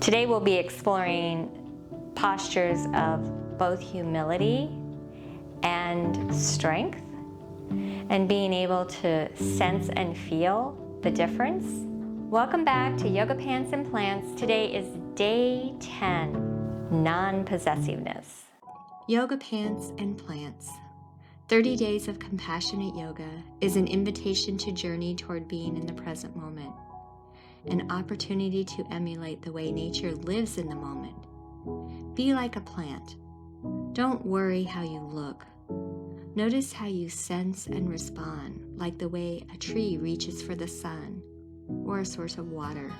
Today we'll be exploring postures of both humility and strength, and being able to sense and feel the difference. Welcome back to Yoga Pants and Plants. Today is day 10, non-possessiveness. Yoga Pants and Plants. 30 Days of Compassionate Yoga is an invitation to journey toward being in the present moment, an opportunity to emulate the way nature lives in the moment. Be like a plant. Don't worry how you look. Notice how you sense and respond, like the way a tree reaches for the sun or a source of water.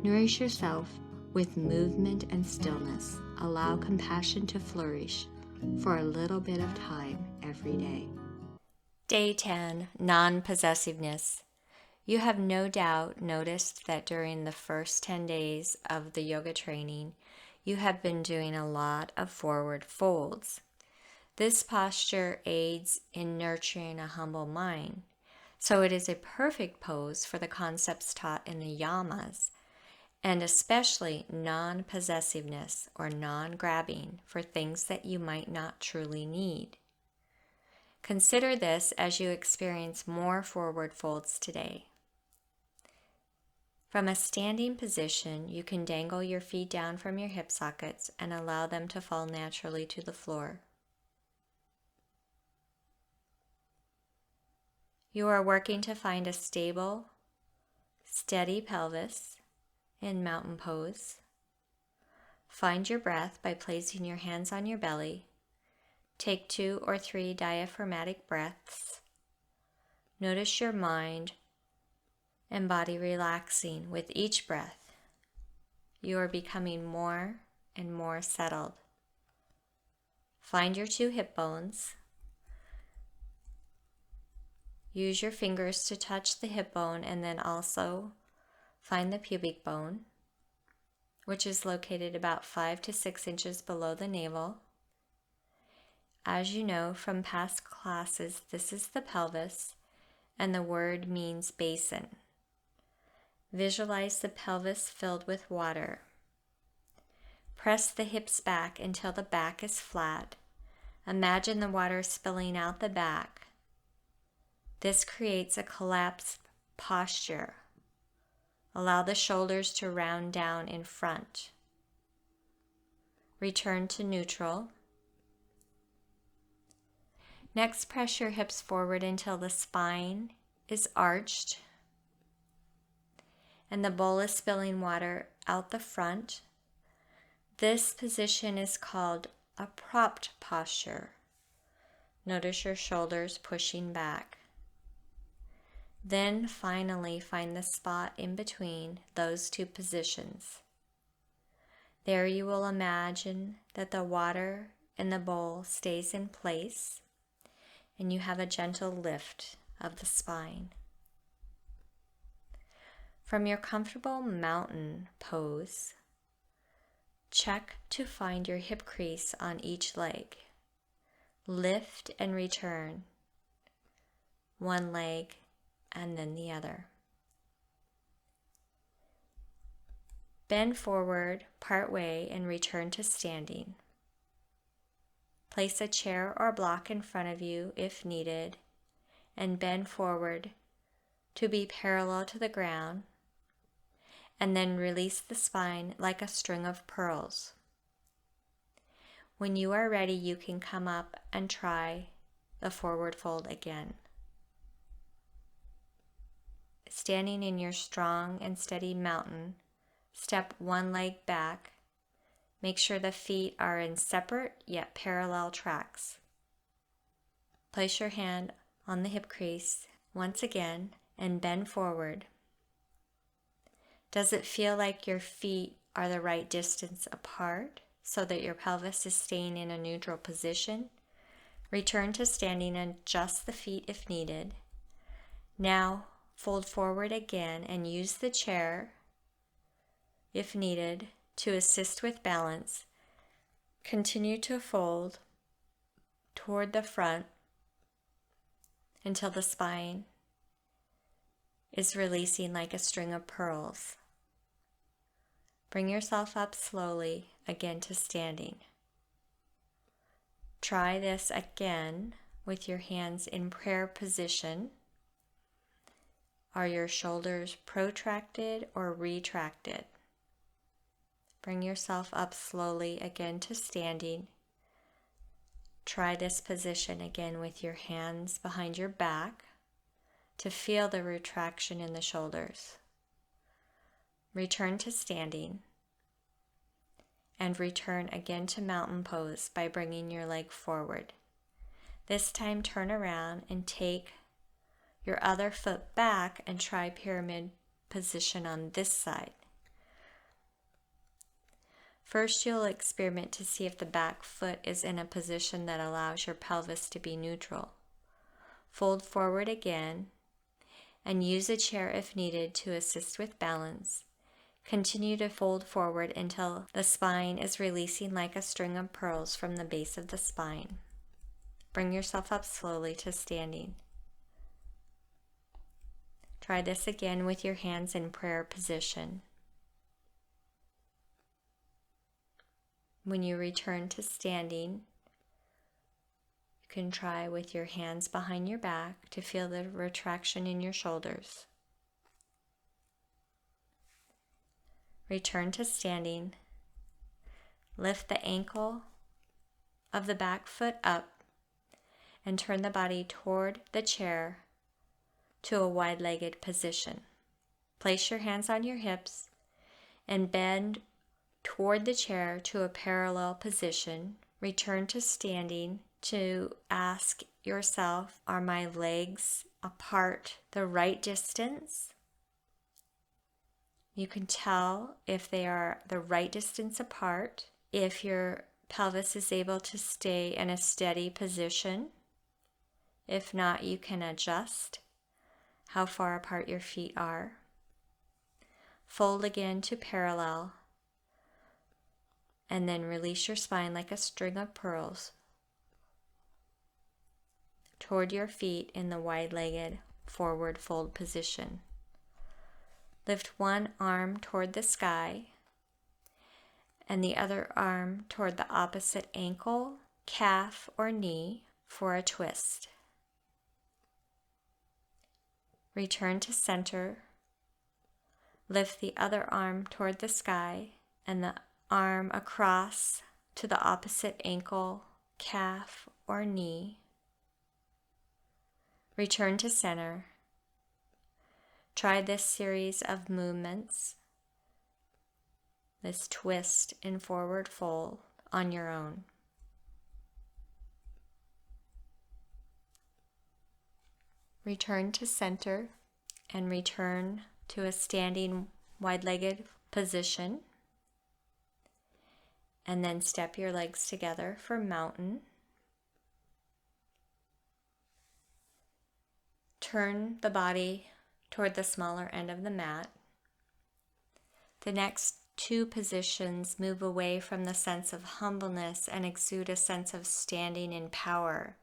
Nourish yourself with movement and stillness. Allow compassion to flourish for a little bit of time every day. Day 10, non-possessiveness. You have no doubt noticed that during the first 10 days of the yoga training, you have been doing a lot of forward folds. This posture aids in nurturing a humble mind, so it is a perfect pose for the concepts taught in the yamas, and especially non-possessiveness or non-grabbing for things that you might not truly need. Consider this as you experience more forward folds today. From a standing position, you can dangle your feet down from your hip sockets and allow them to fall naturally to the floor. You are working to find a stable, steady pelvis in mountain pose. Find your breath by placing your hands on your belly. Take 2 or 3 diaphragmatic breaths. Notice your mind and body relaxing with each breath. You are becoming more and more settled. Find your 2 hip bones. Use your fingers to touch the hip bone and then also find the pubic bone, which is located about 5 to 6 inches below the navel. As you know from past classes, this is the pelvis, and the word means basin. Visualize the pelvis filled with water. Press the hips back until the back is flat. Imagine the water spilling out the back. This creates a collapsed posture. Allow the shoulders to round down in front. Return to neutral. Next, press your hips forward until the spine is arched and the bowl is spilling water out the front. This position is called a propped posture. Notice your shoulders pushing back. Then finally find the spot in between those 2 positions. There you will imagine that the water in the bowl stays in place and you have a gentle lift of the spine. From your comfortable mountain pose, check to find your hip crease on each leg. Lift and return. One leg and then the other. Bend forward part way and return to standing. Place a chair or block in front of you if needed, and bend forward to be parallel to the ground, and then release the spine like a string of pearls. When you are ready, you can come up and try the forward fold again. Standing in your strong and steady mountain, step one leg back. Make sure the feet are in separate yet parallel tracks. Place your hand on the hip crease once again and bend forward. Does it feel like your feet are the right distance apart so that your pelvis is staying in a neutral position? Return to standing and adjust the feet if needed. Now fold forward again and use the chair, if needed, to assist with balance. Continue to fold toward the front until the spine is releasing like a string of pearls. Bring yourself up slowly again to standing. Try this again with your hands in prayer position. Are your shoulders protracted or retracted? Bring yourself up slowly again to standing. Try this position again with your hands behind your back to feel the retraction in the shoulders. Return to standing and return again to mountain pose by bringing your leg forward. This time turn around and take your other foot back and try pyramid position on this side. First, you'll experiment to see if the back foot is in a position that allows your pelvis to be neutral. Fold forward again and use a chair if needed to assist with balance. Continue to fold forward until the spine is releasing like a string of pearls from the base of the spine. Bring yourself up slowly to standing. Try this again with your hands in prayer position. When you return to standing, you can try with your hands behind your back to feel the retraction in your shoulders. Return to standing. Lift the ankle of the back foot up and turn the body toward the chair to a wide-legged position. Place your hands on your hips and bend toward the chair to a parallel position. Return to standing to ask yourself, are my legs apart the right distance? You can tell if they are the right distance apart, if your pelvis is able to stay in a steady position. If not, you can adjust how far apart your feet are. Fold again to parallel, and then release your spine like a string of pearls toward your feet in the wide-legged forward fold position. Lift one arm toward the sky and the other arm toward the opposite ankle, calf, or knee for a twist. Return to center. Lift the other arm toward the sky and the arm across to the opposite ankle, calf, or knee. Return to center. Try this series of movements, this twist in forward fold on your own. Return to center and return to a standing wide-legged position. And then step your legs together for mountain. Turn the body toward the smaller end of the mat. The next two positions move away from the sense of humbleness and exude a sense of standing in power.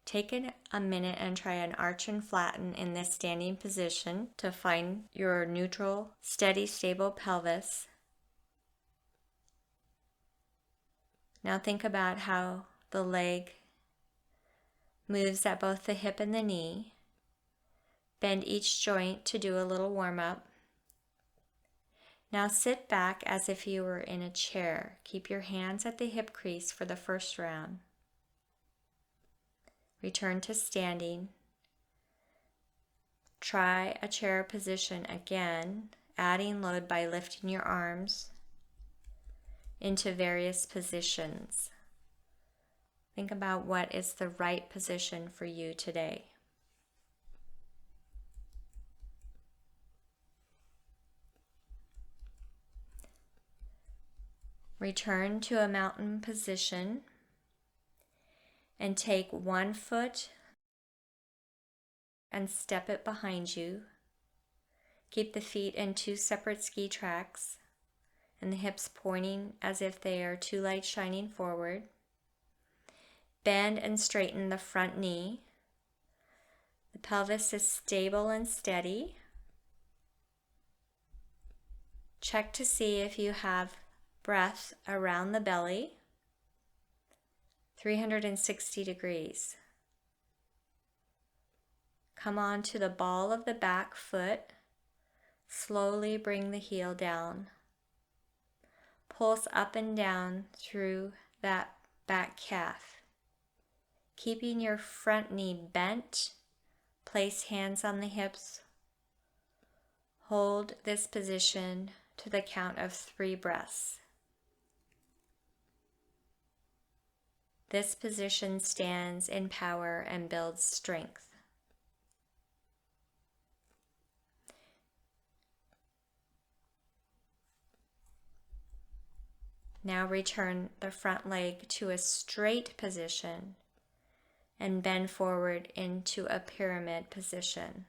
Take a minute and try an arch and flatten in this standing position to find your neutral, steady, stable pelvis. Now think about how the leg moves at both the hip and the knee. Bend each joint to do a little warm-up. Now sit back as if you were in a chair. Keep your hands at the hip crease for the first round. Return to standing. Try a chair position again, adding load by lifting your arms into various positions. Think about what is the right position for you today. Return to a mountain position and take one foot and step it behind you. Keep the feet in two separate ski tracks and the hips pointing as if they are two lights shining forward. Bend and straighten the front knee. The pelvis is stable and steady. Check to see if you have breath around the belly, 360 degrees. Come on to the ball of the back foot. Slowly bring the heel down. Pulse up and down through that back calf. Keeping your front knee bent, place hands on the hips. Hold this position to the count of 3 breaths. This position stands in power and builds strength. Now return the front leg to a straight position and bend forward into a pyramid position.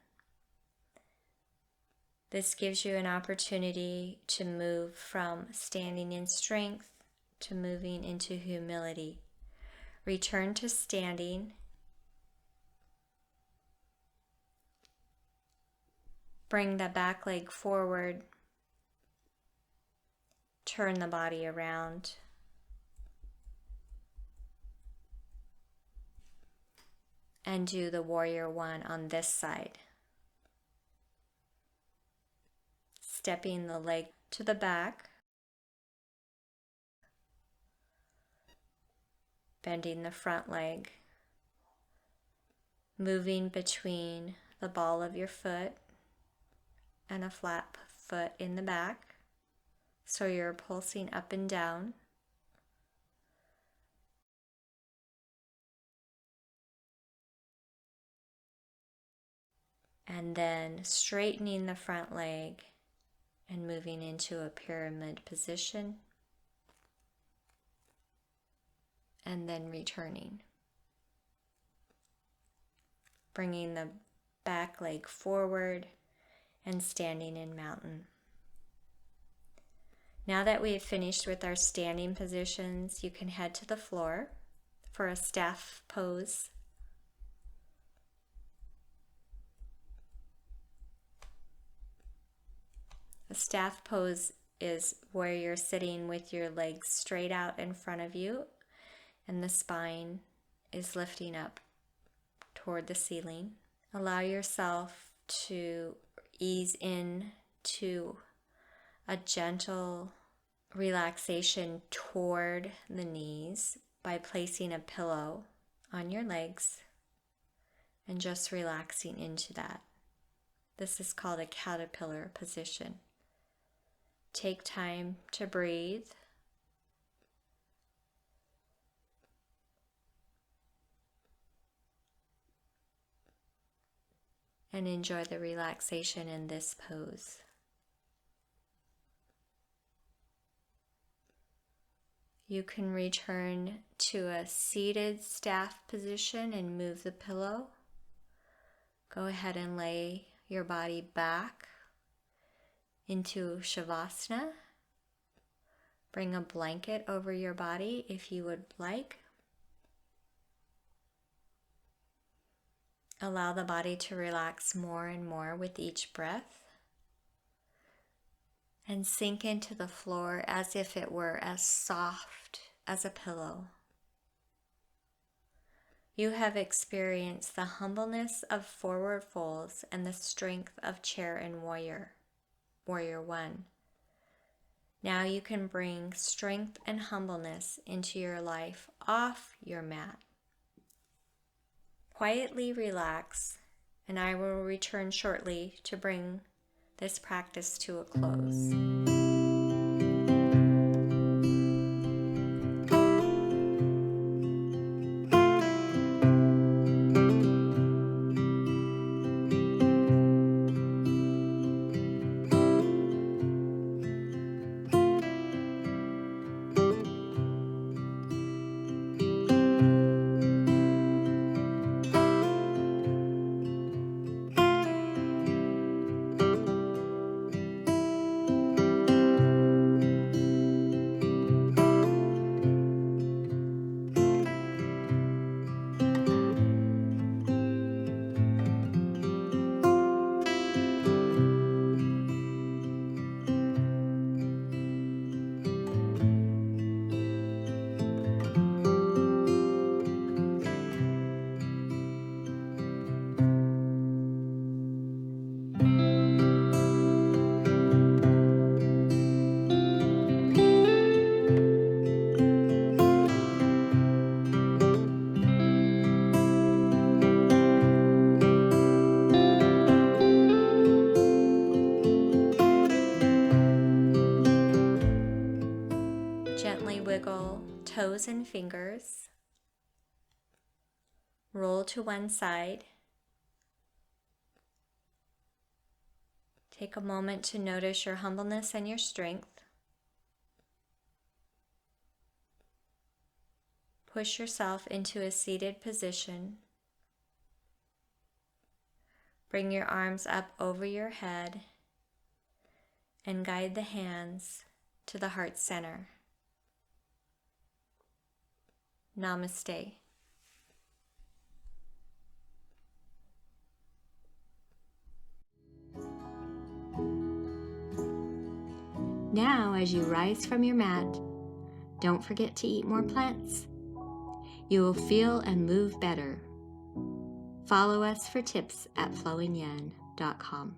This gives you an opportunity to move from standing in strength to moving into humility. Return to standing. Bring the back leg forward. Turn the body around. And do the warrior one on this side. Stepping the leg to the back. Bending the front leg. Moving between the ball of your foot and a flat foot in the back. So you're pulsing up and down. And then straightening the front leg and moving into a pyramid position. And then returning. Bringing the back leg forward and standing in mountain. Now that we have finished with our standing positions, you can head to the floor for a staff pose. A staff pose is where you're sitting with your legs straight out in front of you and the spine is lifting up toward the ceiling. Allow yourself to ease in to a gentle relaxation toward the knees by placing a pillow on your legs and just relaxing into that. This is called a caterpillar position. Take time to breathe. And enjoy the relaxation in this pose. You can return to a seated staff position and move the pillow. Go ahead and lay your body back into Savasana. Bring a blanket over your body if you would like. Allow the body to relax more and more with each breath. And sink into the floor as if it were as soft as a pillow. You have experienced the humbleness of forward folds and the strength of chair and warrior one. Now you can bring strength and humbleness into your life off your mat. Quietly relax, and I will return shortly to bring this practice to a close. wiggle toes and fingers. Roll to one side. Take a moment to notice your humbleness and your strength. Push yourself into a seated position. Bring your arms up over your head and guide the hands to the heart center. Namaste. Now, as you rise from your mat, don't forget to eat more plants. You will feel and move better. Follow us for tips at flowingyen.com.